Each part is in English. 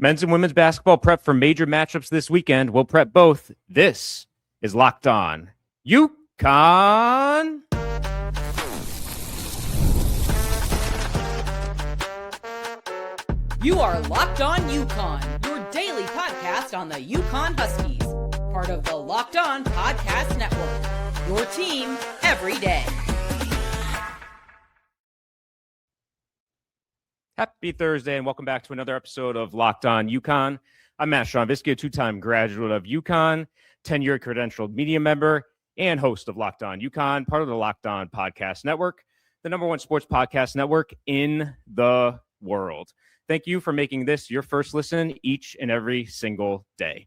Men's and women's basketball prep for major matchups this weekend. We'll prep both. This is Locked On UConn. You are Locked On UConn, your daily podcast on the UConn Huskies. Part of the Locked On Podcast Network, your team every day. Happy Thursday, and welcome back to another episode of Locked On UConn. I'm Matt Sean-Visky, a two-time graduate of UConn, 10-year credentialed media member, and host of Locked On UConn, part of the Locked On Podcast Network, the number one sports podcast network in the world. Thank you for making this your first listen each and every single day.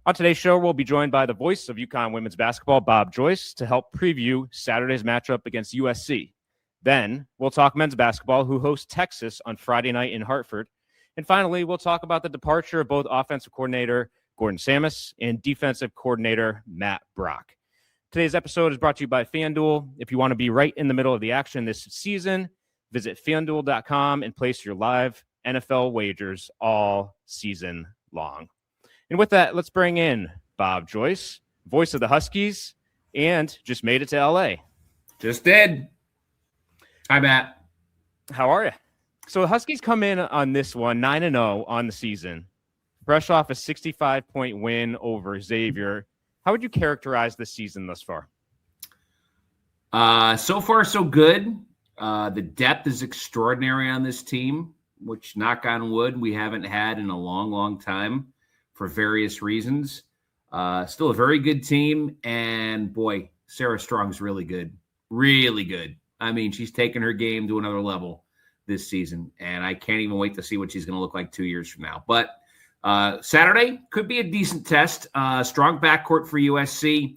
On today's show, we'll be joined by the voice of UConn women's basketball, Bob Joyce, to help preview Saturday's matchup against USC. Then we'll talk men's basketball, who hosts Texas on Friday night in Hartford. And finally, we'll talk about the departure of both offensive coordinator Gordon Sammis and defensive coordinator Matt Brock. Today's episode is brought to you by FanDuel. If you want to be right in the middle of the action this season, visit FanDuel.com and place your live NFL wagers all season long. And with that, let's bring in Bob Joyce, voice of the Huskies, and just made it to LA. Just did. Hi, Matt. How are you? So the Huskies come in on this one, 9-0 on the season, fresh off a 65-point win over Xavier. How would you characterize this season thus far? So far, so good. The depth is extraordinary on this team, which, knock on wood, we haven't had in a long, long time for various reasons. Still a very good team. And, boy, Sarah Strong's really good. Really good. I mean, she's taken her game to another level this season, and I can't even wait to see what she's going to look like 2 years from now. But Saturday could be a decent test. Strong backcourt for USC.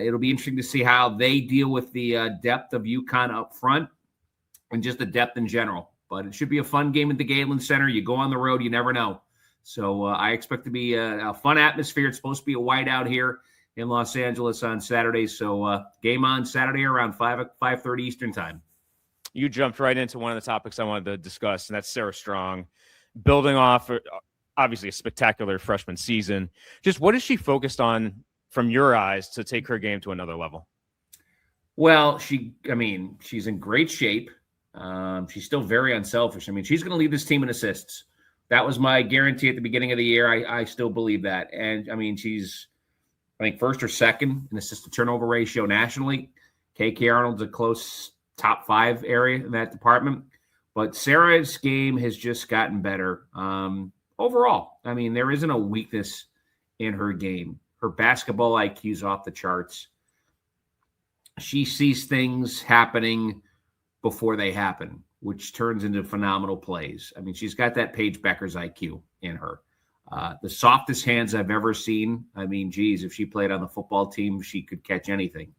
It'll be interesting to see how they deal with the depth of UConn up front and just the depth in general. But it should be a fun game at the Galen Center. You go on the road, you never know. So I expect to be a fun atmosphere. It's supposed to be a whiteout here in Los Angeles on Saturday. So game on Saturday around 5:30 Eastern time. You jumped right into one of the topics I wanted to discuss, and that's Sarah Strong. Building off, obviously, a spectacular freshman season. Just what is she focused on from your eyes to take her game to another level? Well, she's in great shape. She's still very unselfish. I mean, she's going to lead this team in assists. That was my guarantee at the beginning of the year. I still believe that. And, I mean, she's, I think, first or second in assist-to-turnover ratio nationally. KK Arnold's a close top 5 area in that department. But Sarah's game has just gotten better overall. I mean, there isn't a weakness in her game. Her basketball IQ is off the charts. She sees things happening before they happen, which turns into phenomenal plays. I mean, she's got that Paige Becker's IQ in her. The softest hands I've ever seen. I mean, geez, if she played on the football team, she could catch anything.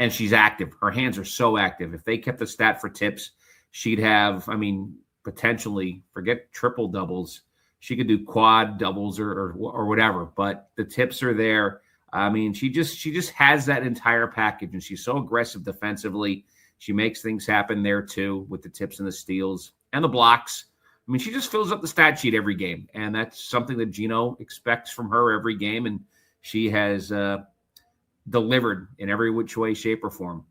And she's active. Her hands are so active. If they kept the stat for tips, she'd have, I mean, potentially, forget triple doubles. She could do quad doubles or whatever, but the tips are there. I mean, she just has that entire package, and she's so aggressive defensively. She makes things happen there too with the tips and the steals and the blocks. I mean, she just fills up the stat sheet every game, and that's something that Gino expects from her every game, and she has delivered in every which way, shape, or form.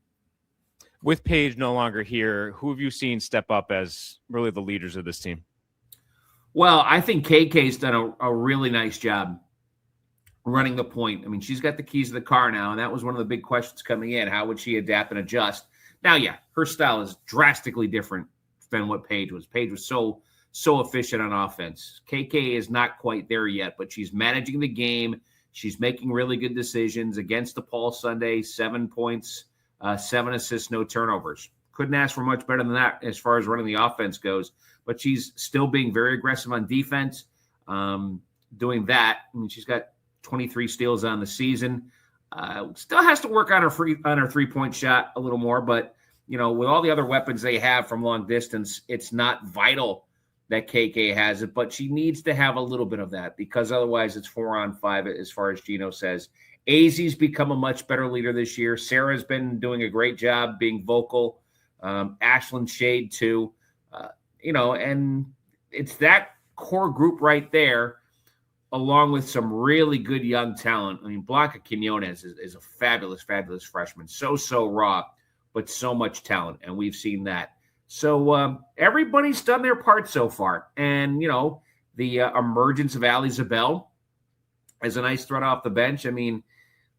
With Paige no longer here, who have you seen step up as really the leaders of this team? Well, I think KK's done a really nice job running the point. I mean, she's got the keys to the car now, and that was one of the big questions coming in. How would she adapt and adjust? Now, yeah, her style is drastically different than what Paige was. Paige was so efficient on offense. KK is not quite there yet, but she's managing the game. She's making really good decisions. Against DePaul Sunday, 7 points, 7 assists, no turnovers. Couldn't ask for much better than that as far as running the offense goes, but she's still being very aggressive on defense, doing that. I mean, she's got 23 steals on the season. Still has to work on her three-point shot a little more, but you know, with all the other weapons they have from long distance, it's not vital that KK has it, but she needs to have a little bit of that because otherwise it's 4-on-5 as far as Gino says. Azzy's become a much better leader this year. Sarah's been doing a great job being vocal. Ashlyn Shade too, and it's that core group right there, along with some really good young talent. I mean, Blanca Quinones is a fabulous, fabulous freshman. So raw, but so much talent, and we've seen that. So everybody's done their part so far. And, the emergence of Ali Zabel as a nice threat off the bench. I mean,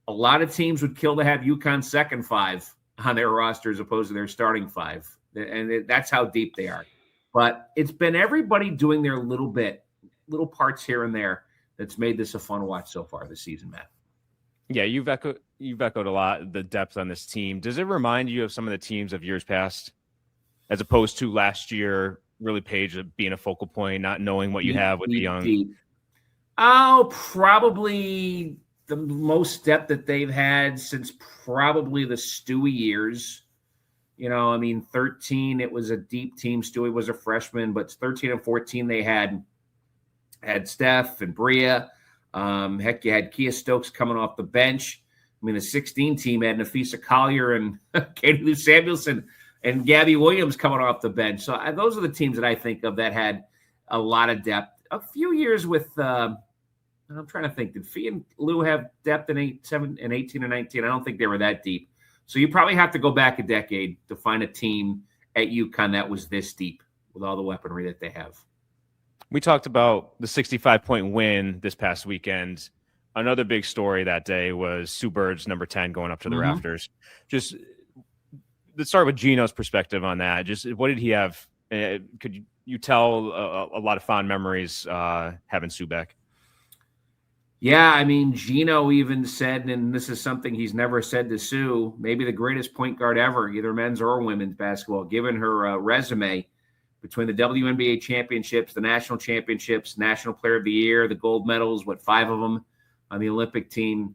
a lot of teams would kill to have UConn's second five on their roster as opposed to their starting five. And that's how deep they are. But it's been everybody doing their little parts here and there that's made this a fun watch so far this season, Matt. Yeah, you've echoed a lot the depth on this team. Does it remind you of some of the teams of years past, as opposed to last year, really Paige being a focal point, not knowing what you have with the young? Oh, probably the most depth that they've had since probably the Stewie years. 13, it was a deep team. Stewie was a freshman, but 13 and 14, they had Steph and Bria. Heck, you had Kia Stokes coming off the bench. I mean, the 16 team had Nafisa Collier and Katie Lou Samuelson and Gabby Williams coming off the bench. So those are the teams that I think of that had a lot of depth. A few years with, I'm trying to think, did Fee and Lou have depth in 18 and 19? I don't think they were that deep. So you probably have to go back a decade to find a team at UConn that was this deep with all the weaponry that they have. We talked about the 65-point win this past weekend. Another big story that day was Sue Bird's number 10 going up to the rafters. Just let's start with Gino's perspective on that. Just what did he have? Could you tell a lot of fond memories having Sue back? Yeah, I mean, Gino even said, and this is something he's never said to Sue, maybe the greatest point guard ever, either men's or women's basketball, given her resume between the WNBA championships, the national championships, national player of the year, the gold medals, 5 of them on the Olympic team,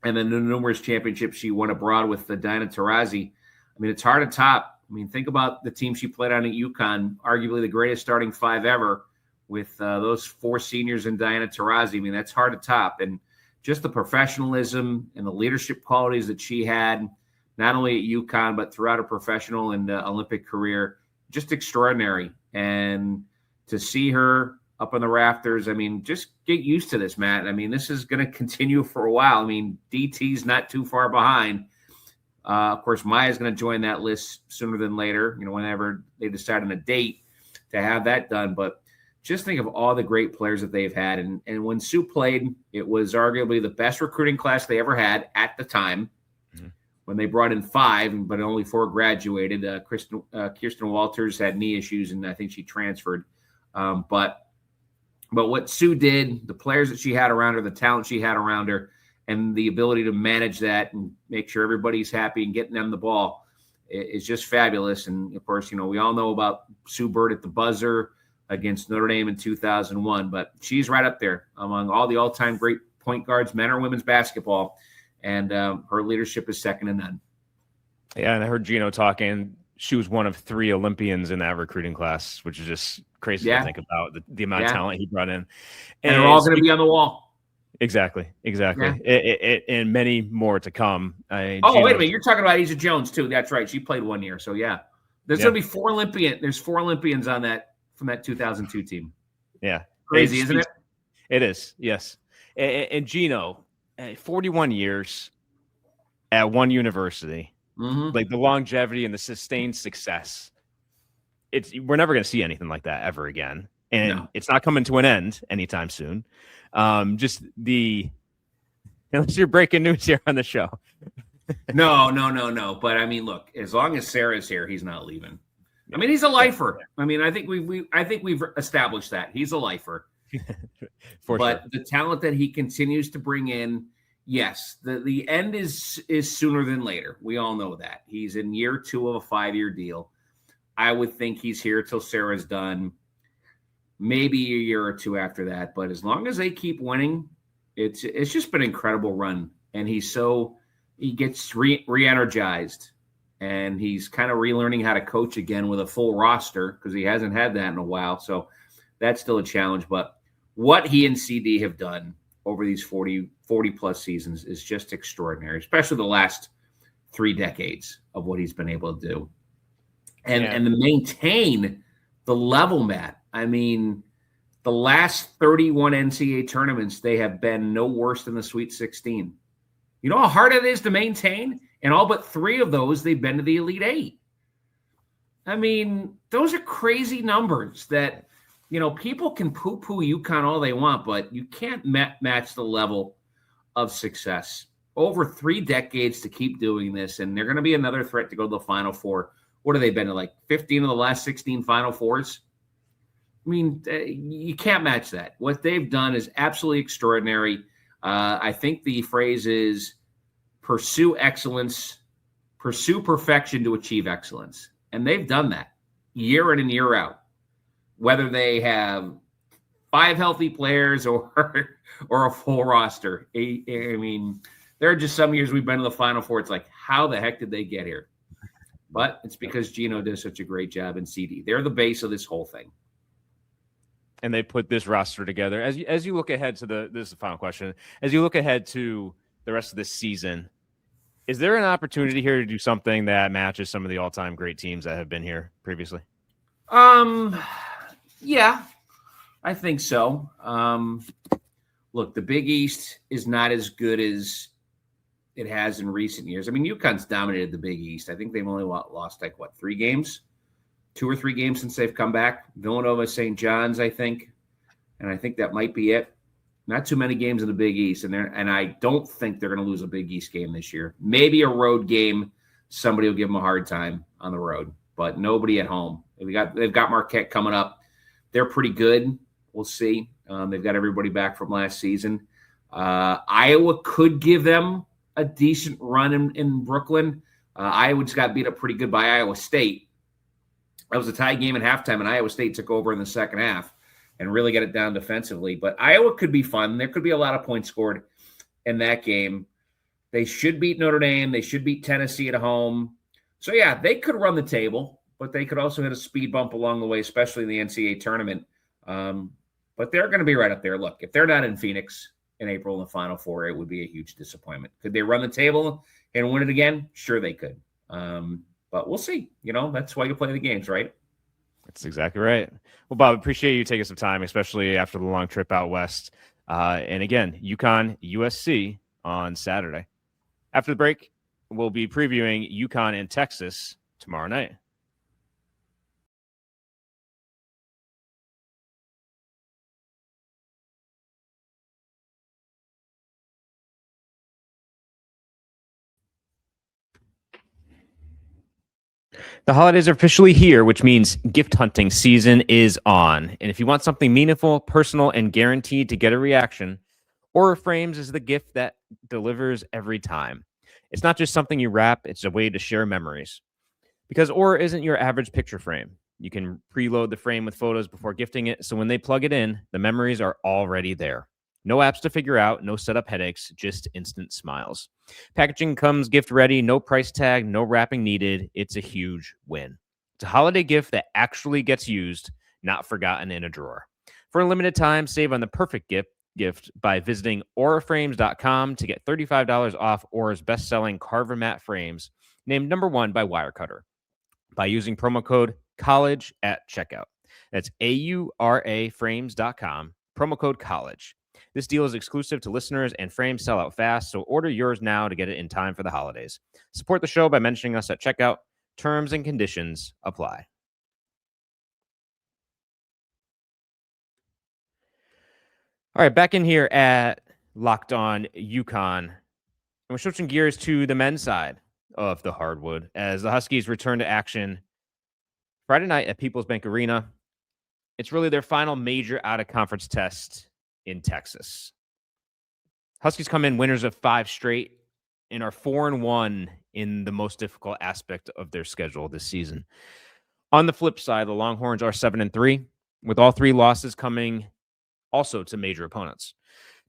and then the numerous championships she won abroad with Diana Taurasi. I mean, it's hard to top. I mean, think about the team she played on at UConn, arguably the greatest starting 5 ever, with those 4 seniors and Diana Taurasi. I mean, that's hard to top. And just the professionalism and the leadership qualities that she had, not only at UConn, but throughout her professional and Olympic career, just extraordinary. And to see her up on the rafters, I mean, just get used to this, Matt. I mean, this is going to continue for a while. I mean, DT's not too far behind. Of course, Maya's going to join that list sooner than later, whenever they decide on a date to have that done. But just think of all the great players that they've had. And when Sue played, it was arguably the best recruiting class they ever had at the time. Mm-hmm. When they brought in 5, but only 4 graduated. Kirsten Walters had knee issues, and I think she transferred. But what Sue did, the players that she had around her, the talent she had around her, and the ability to manage that and make sure everybody's happy and getting them the ball is just fabulous. And, of course, we all know about Sue Bird at the buzzer against Notre Dame in 2001, but she's right up there among all the all-time great point guards, men or women's basketball, and her leadership is second to none. Yeah, and I heard Gino talking. She was one of 3 Olympians in that recruiting class, which is just crazy to think about the amount of talent he brought in. And they're all going to be on the wall. Exactly. Yeah. And many more to come. Wait a minute. You're talking about Asia Jones, too. That's right. She played 1 year. So, yeah. There's going to be 4 Olympians. There's 4 Olympians on that from that 2002 team. Yeah. Crazy, isn't it? It is, yes. And Gino, 41 years at one university, like the longevity and the sustained success, we're never going to see anything like that ever again. And it's not coming to an end anytime soon. Unless you're breaking news here on the show. No. But I mean, look, as long as Sarah's here, he's not leaving. I mean, he's a lifer. I mean, I think we've established that he's a lifer. But the talent that he continues to bring in, yes, the end is sooner than later. We all know that. He's in year 2 of a 5-year deal. I would think he's here till Sarah's done, maybe a year or 2 after that. But as long as they keep winning, it's just been an incredible run. And he gets re-energized. And he's kind of relearning how to coach again with a full roster because he hasn't had that in a while. So that's still a challenge. But what he and CD have done over these 40-plus seasons is just extraordinary, especially the last 3 decades of what he's been able to do. And to maintain the level, Matt. I mean, The last 31 NCAA tournaments, they have been no worse than the Sweet 16. You know how hard it is to maintain? And all but 3 of those, they've been to the Elite 8. I mean, those are crazy numbers that, people can poo-poo UConn all they want, but you can't match the level of success. Over 3 decades to keep doing this, and they're going to be another threat to go to the Final Four. What have they been to, like 15 of the last 16 Final Fours? I mean, you can't match that. What they've done is absolutely extraordinary. I think the phrase is pursue excellence, pursue perfection to achieve excellence. And they've done that year in and year out, whether they have 5 healthy players or a full roster. I mean, there are just some years we've been to the Final Four. It's like, how the heck did they get here? But it's because Gino does such a great job in CD. They're the base of this whole thing. And they put this roster together. As you look ahead to this is the final question. As you look ahead to the rest of this season, is there an opportunity here to do something that matches some of the all-time great teams that have been here previously? Yeah, I think so. Look, the Big East is not as good as it has in recent years. I mean, UConn's dominated the Big East. I think they've only lost 3 games? 2 or 3 games since they've come back. Villanova, St. John's, I think. And I think that might be it. Not too many games in the Big East. And I don't think they're going to lose a Big East game this year. Maybe a road game. Somebody will give them a hard time on the road. But nobody at home. They've got Marquette coming up. They're pretty good. We'll see. They've got everybody back from last season. Iowa could give them a decent run in Brooklyn. Iowa just got beat up pretty good by Iowa State. That was a tie game at halftime, and Iowa State took over in the second half and really got it down defensively. But Iowa could be fun. There could be a lot of points scored in that game. They should beat Notre Dame. They should beat Tennessee at home. So, yeah, they could run the table, but they could also hit a speed bump along the way, especially in the NCAA tournament. But they're going to be right up there. Look, if they're not in Phoenix in April in the Final Four, it would be a huge disappointment. Could they run the table and win it again? Sure they could. But we'll see. That's why you play the games, right? That's exactly right. Well, Bob, appreciate you taking some time, especially after the long trip out west. And again, UConn, USC on Saturday. After the break, we'll be previewing UConn and Texas tomorrow night. The holidays are officially here, which means gift hunting season is on. And if you want something meaningful, personal, and guaranteed to get a reaction, Aura Frames is the gift that delivers every time. It's not just something you wrap, it's a way to share memories. Because Aura isn't your average picture frame. You can preload the frame with photos before gifting it, so when they plug it in, the memories are already there. No apps to figure out, no setup headaches, just instant smiles. Packaging comes gift ready, no price tag, no wrapping needed. It's a huge win. It's a holiday gift that actually gets used, not forgotten in a drawer. For a limited time, save on the perfect gift by visiting auraframes.com to get $35 off Aura's best-selling Carver Mat frames, named #1 by Wirecutter, by using promo code COLLEGE at checkout. That's auraframes.com, promo code COLLEGE. This deal is exclusive to listeners, and frames sell out fast, so order yours now to get it in time for the holidays. Support the show by mentioning us at checkout. Terms and conditions apply. All right, back in here at Locked On UConn. And we're switching gears to the men's side of the hardwood as the Huskies return to action Friday night at People's Bank Arena. It's really their final major out-of-conference test in Texas. Huskies come in winners of 5 straight and are 4-1 in the most difficult aspect of their schedule this season. On the flip side, the Longhorns are 7-3, with all 3 losses coming also to major opponents.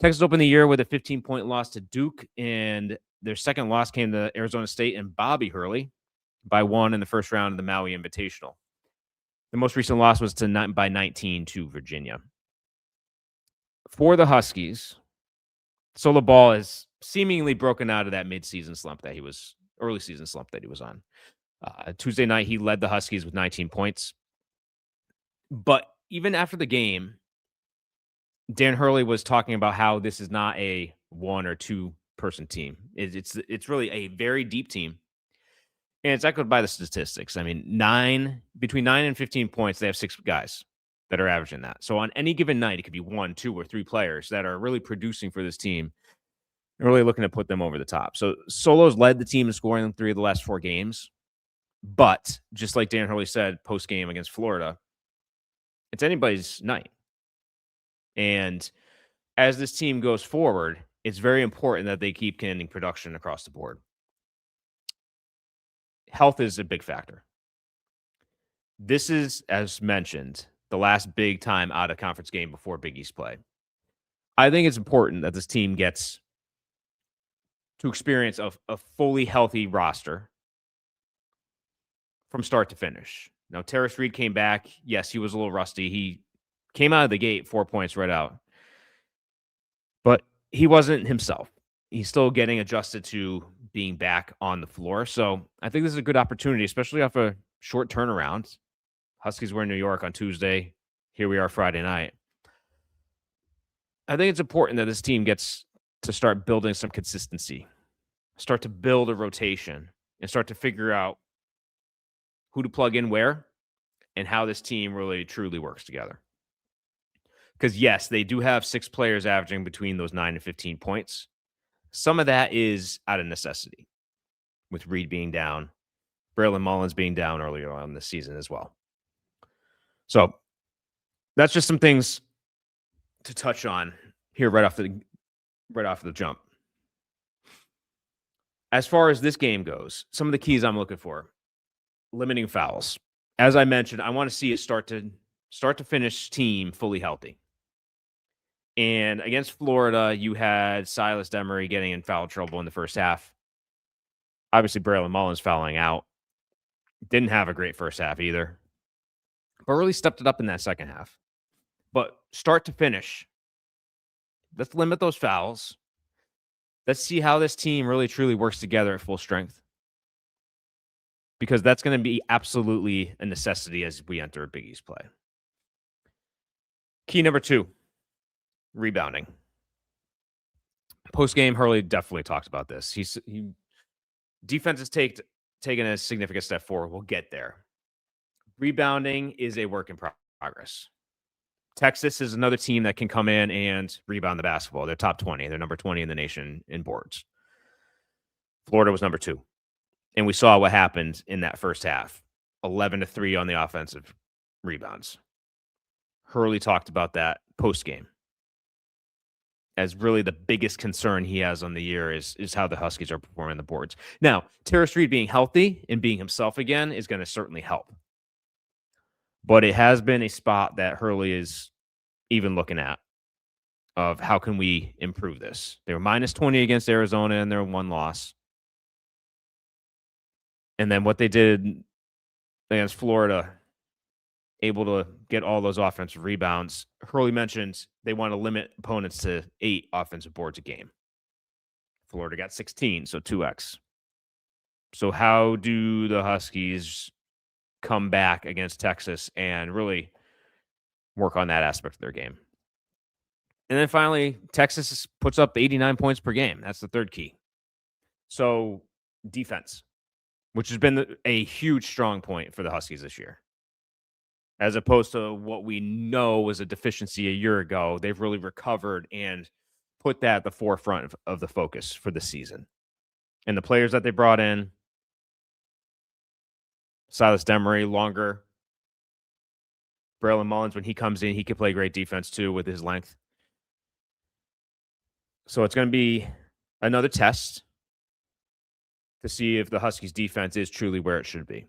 Texas opened the year with a 15-point loss to Duke, and their second loss came to Arizona State and Bobby Hurley by 1 in the first round of the Maui Invitational. The most recent loss was by 19 to Virginia. For the Huskies, Sola Ball is seemingly broken out of that early season slump that he was on. Tuesday night, he led the Huskies with 19 points. But even after the game, Dan Hurley was talking about how this is not a 1 or 2 person team. It's really a very deep team. And it's echoed by the statistics. I mean, between 9 and 15 points, they have 6 guys that are averaging that. So on any given night, it could be 1, 2, or 3 players that are really producing for this team and really looking to put them over the top. So Solo's led the team in scoring in 3 of the last 4 games. But just like Dan Hurley said post-game against Florida, it's anybody's night. And as this team goes forward, it's very important that they keep getting production across the board. Health is a big factor. This is, as mentioned, the last big time out of conference game before Big East play. I think it's important that this team gets to experience a fully healthy roster from start to finish. Now, Terrace Reed came back. Yes, he was a little rusty. He came out of the gate 4 points right out. But he wasn't himself. He's still getting adjusted to being back on the floor. So I think this is a good opportunity, especially off a short turnaround. Huskies were in New York on Tuesday. Here we are Friday night. I think it's important that this team gets to start building some consistency, start to build a rotation, and start to figure out who to plug in where and how this team really truly works together. Because, yes, they do have 6 players averaging between those 9 and 15 points. Some of that is out of necessity, with Reed being down, Braylon Mullins being down earlier on this season as well. So that's just some things to touch on here right off the jump. As far as this game goes, some of the keys I'm looking for: limiting fouls. As I mentioned, I want to see it start to finish team fully healthy. And against Florida, you had Silas Demery getting in foul trouble in the first half. Obviously, Braylon Mullins fouling out. Didn't have a great first half either, but really stepped it up in that second half. But start to finish, let's limit those fouls. Let's see how this team really truly works together at full strength, because that's going to be absolutely a necessity as we enter a Big East play. Key number 2, rebounding. Post-game, Hurley definitely talked about this. Defense has taken a significant step forward. We'll get there. Rebounding is a work in progress. Texas is another team that can come in and rebound the basketball. They're top 20. They're number 20 in the nation in boards. Florida was number 2. And we saw what happened in that first half. 11-3 on the offensive rebounds. Hurley talked about that post-game as really the biggest concern he has on the year is how the Huskies are performing on the boards. Now, Terrace Reed being healthy and being himself again is going to certainly help. But it has been a spot that Hurley is even looking at of how can we improve this. They were minus 20 against Arizona in their 1 loss. And then what they did against Florida, able to get all those offensive rebounds. Hurley mentioned they want to limit opponents to 8 offensive boards a game. Florida got 16, so 2x. So how do the Huskies come back against Texas and really work on that aspect of their game? And then finally, Texas puts up 89 points per game. That's the third key. So defense, which has been a huge strong point for the Huskies this year. As opposed to what we know was a deficiency a year ago, they've really recovered and put that at the forefront of the focus for the season. And the players that they brought in, Silas Demery, longer. Braylon Mullins, when he comes in, he can play great defense too with his length. So it's going to be another test to see if the Huskies defense is truly where it should be.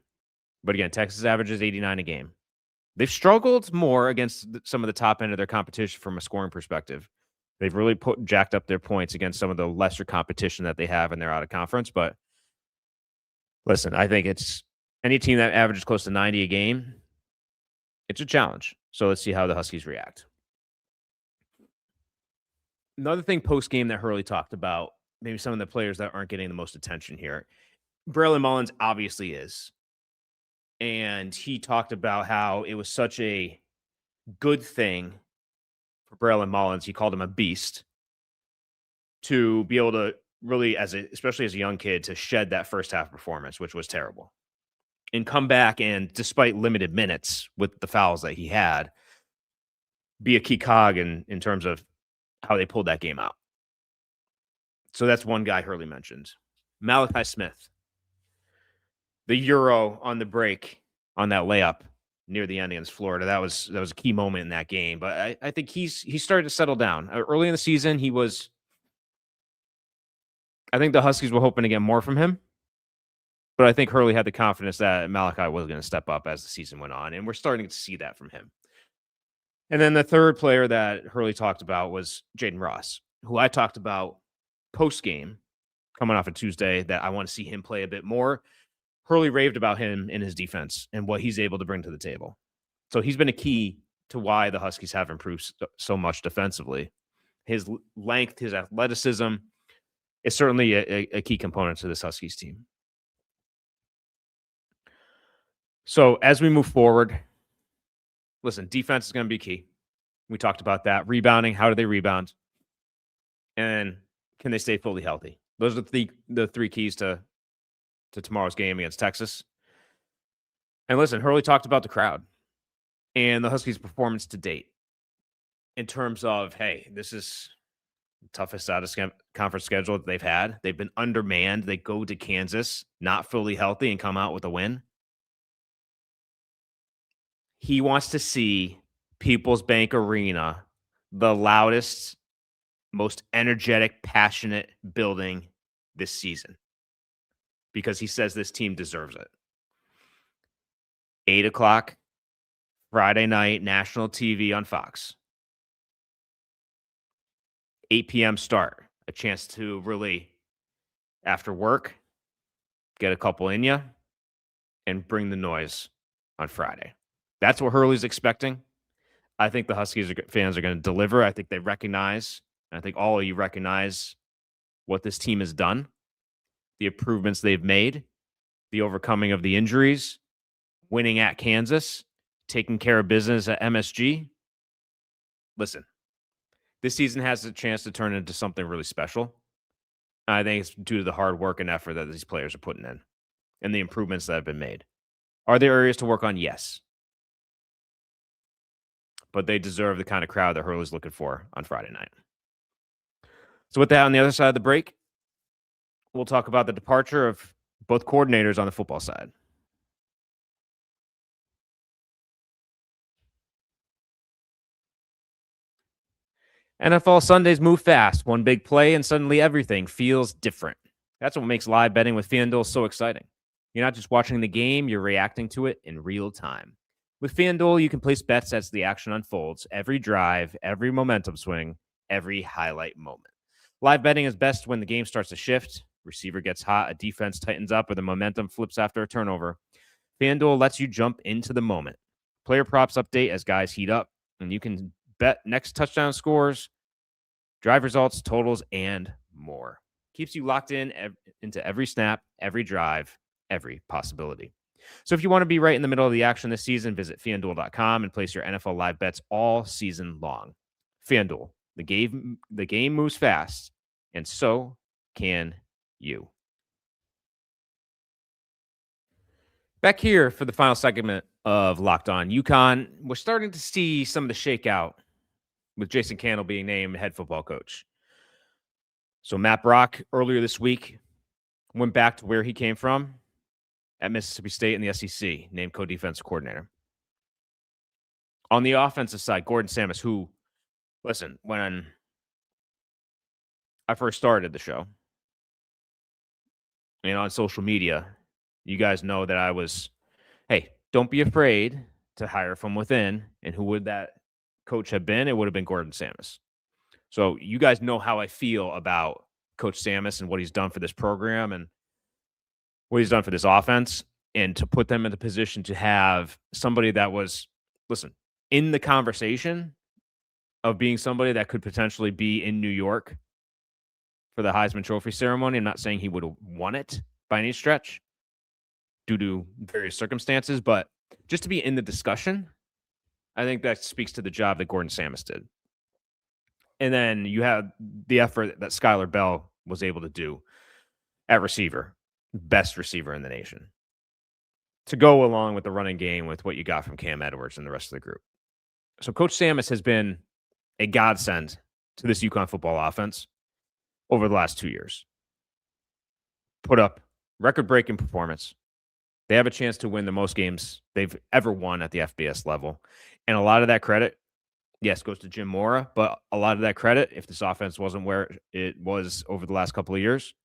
But again, Texas averages 89 a game. They've struggled more against some of the top end of their competition from a scoring perspective. They've really jacked up their points against some of the lesser competition that they have in their out of conference. But listen, I think it's any team that averages close to 90 a game, it's a challenge. So let's see how the Huskies react. Another thing post-game that Hurley talked about, maybe some of the players that aren't getting the most attention here. Braylon Mullins obviously is. And he talked about how it was such a good thing for Braylon Mullins. He called him a beast to be able to really, especially as a young kid, to shed that first half performance, which was terrible, and come back and, despite limited minutes with the fouls that he had, be a key cog in terms of how they pulled that game out. So that's one guy Hurley mentioned. Malachi Smith, the Euro on the break on that layup near the end against Florida. That was a key moment in that game. But I think he started to settle down. Early in the season, I think the Huskies were hoping to get more from him. But I think Hurley had the confidence that Malachi was going to step up as the season went on. And we're starting to see that from him. And then the third player that Hurley talked about was Jaden Ross, who I talked about post-game coming off a Tuesday that I want to see him play a bit more. Hurley raved about him in his defense and what he's able to bring to the table. So he's been a key to why the Huskies have improved so much defensively. His length, his athleticism is certainly a key component to this Huskies team. So as we move forward, listen, defense is going to be key. We talked about that. Rebounding, how do they rebound? And can they stay fully healthy? Those are the three keys to tomorrow's game against Texas. And listen, Hurley talked about the crowd and the Huskies' performance to date in terms of, hey, this is the toughest out-of-conference schedule that they've had. They've been undermanned. They go to Kansas, not fully healthy, and come out with a win. He wants to see People's Bank Arena, the loudest, most energetic, passionate building this season, because he says this team deserves it. 8 o'clock, Friday night, national TV on Fox. 8 p.m. start. A chance to really, after work, get a couple in you and bring the noise on Friday. That's what Hurley's expecting. I think the Huskies fans are going to deliver. I think they recognize, and I think all of you recognize what this team has done, the improvements they've made, the overcoming of the injuries, winning at Kansas, taking care of business at MSG. Listen, this season has a chance to turn into something really special. I think it's due to the hard work and effort that these players are putting in and the improvements that have been made. Are there areas to work on? Yes. But they deserve the kind of crowd that Hurley's looking for on Friday night. So with that, on the other side of the break, we'll talk about the departure of both coordinators on the football side. NFL Sundays move fast. One big play and suddenly everything feels different. That's what makes live betting with FanDuel so exciting. You're not just watching the game, you're reacting to it in real time. With FanDuel, you can place bets as the action unfolds, every drive, every momentum swing, every highlight moment. Live betting is best when the game starts to shift, receiver gets hot, a defense tightens up, or the momentum flips after a turnover. FanDuel lets you jump into the moment. Player props update as guys heat up, and you can bet next touchdown scores, drive results, totals, and more. Keeps you locked into every snap, every drive, every possibility. So if you want to be right in the middle of the action this season, visit FanDuel.com and place your NFL live bets all season long. FanDuel, the game moves fast, and so can you. Back here for the final segment of Locked On UConn, we're starting to see some of the shakeout with Jason Candle being named head football coach. So Matt Brock earlier this week went back to where he came from at Mississippi State in the SEC, named co-defensive coordinator. On the offensive side, Gordon Sammis, who, listen, when I first started the show, and on social media, you guys know that I was, hey, don't be afraid to hire from within. And who would that coach have been? It would have been Gordon Sammis. So you guys know how I feel about Coach Sammis and what he's done for this program and what he's done for this offense, and to put them in the position to have somebody that was, listen, in the conversation of being somebody that could potentially be in New York for the Heisman Trophy ceremony. I'm not saying he would have won it by any stretch due to various circumstances, but just to be in the discussion, I think that speaks to the job that Gordon Sammis did. And then you have the effort that Skylar Bell was able to do at receiver, best receiver in the nation, to go along with the running game with what you got from Cam Edwards and the rest of the group. So Coach Sammis has been a godsend to this UConn football offense over the last 2 years. Put up record-breaking performance. They have a chance to win the most games they've ever won at the FBS level. And a lot of that credit, yes, goes to Jim Mora, but a lot of that credit, if this offense wasn't where it was over the last couple of years,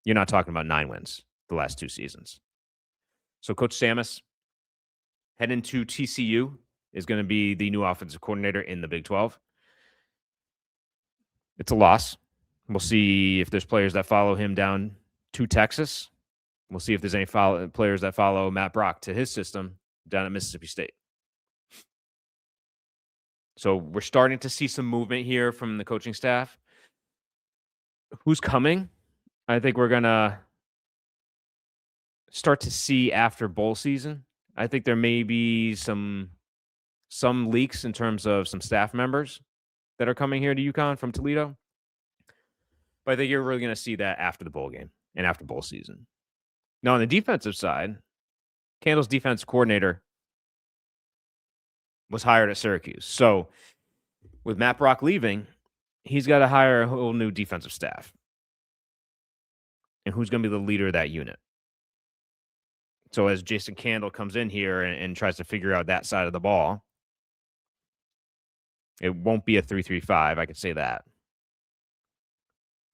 you're not talking about 9 wins the last 2 seasons. So Coach Sammis, heading to TCU, is going to be the new offensive coordinator in the Big 12. It's a loss. We'll see if there's players that follow him down to Texas. We'll see if there's any players that follow Matt Brock to his system down at Mississippi State. So we're starting to see some movement here from the coaching staff. Who's coming? I think we're going to start to see after bowl season. I think there may be some leaks in terms of some staff members that are coming here to UConn from Toledo. But I think you're really going to see that after the bowl game and after bowl season. Now, on the defensive side, Candle's defense coordinator was hired at Syracuse. So with Matt Brock leaving, he's got to hire a whole new defensive staff. And who's going to be the leader of that unit? So as Jason Candle comes in here and tries to figure out that side of the ball, it won't be a 3-3-5, I could say that.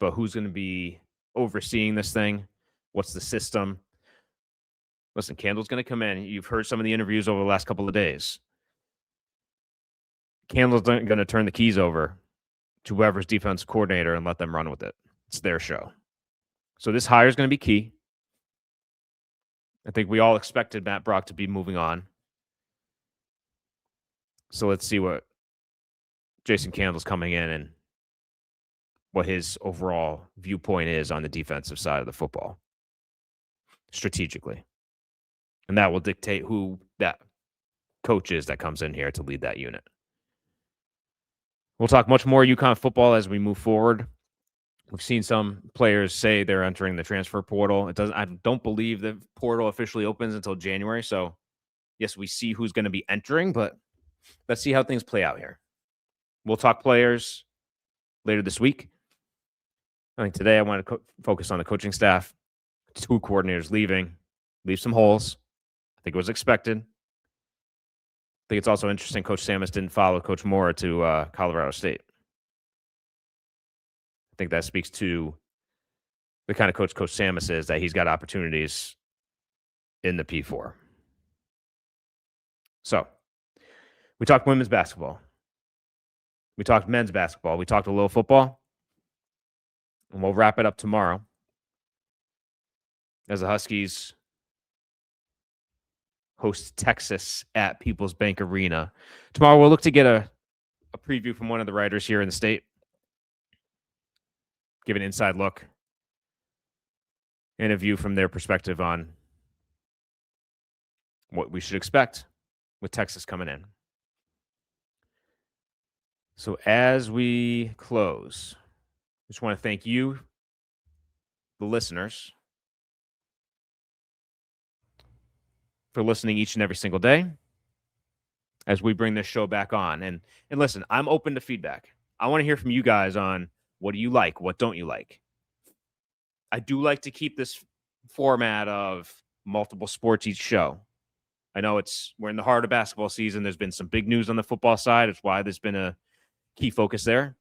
But who's going to be overseeing this thing? What's the system? Listen, Candle's going to come in. You've heard some of the interviews over the last couple of days. Candle's going to turn the keys over to whoever's defense coordinator and let them run with it. It's their show. So this hire is going to be key. I think we all expected Matt Brock to be moving on. So let's see what Jason Candle's coming in and what his overall viewpoint is on the defensive side of the football strategically. And that will dictate who that coach is that comes in here to lead that unit. We'll talk much more UConn football as we move forward. We've seen some players say they're entering the transfer portal. I don't believe the portal officially opens until January. So, yes, we see who's going to be entering, but let's see how things play out here. We'll talk players later this week. I think today I want to focus on the coaching staff. 2 coordinators leave some holes. I think it was expected. I think it's also interesting Coach Sammis didn't follow Coach Mora to Colorado State. I think that speaks to the kind of coach Sammis is, that he's got opportunities in the P4. So we talked women's basketball. We talked men's basketball. We talked a little football. And we'll wrap it up tomorrow as the Huskies host Texas at People's Bank Arena. Tomorrow we'll look to get a preview from one of the writers here in the state. Give an inside look and a view from their perspective on what we should expect with Texas coming in. So as we close, I just want to thank you, the listeners, for listening each and every single day as we bring this show back on. And listen, I'm open to feedback. I want to hear from you guys on what do you like, what don't you like. I do like to keep this format of multiple sports each show. I know we're in the heart of basketball season. There's been some big news on the football side. It's why there's been a key focus there.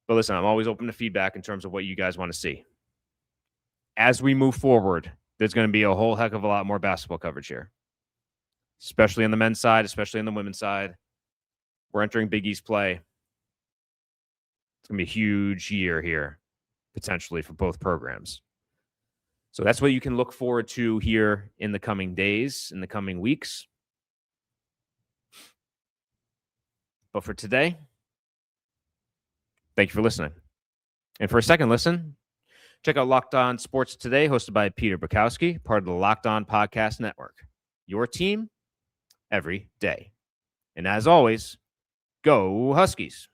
But listen, I'm always open to feedback in terms of what you guys want to see. As we move forward, there's going to be a whole heck of a lot more basketball coverage here, especially on the men's side, especially on the women's side. We're entering Big East play. It's going to be a huge year here, potentially, for both programs. So that's what you can look forward to here in the coming days, in the coming weeks. But for today, thank you for listening. And for a second listen, check out Locked On Sports Today, hosted by Peter Bukowski, part of the Locked On Podcast Network. Your team every day. And as always, Go Huskies.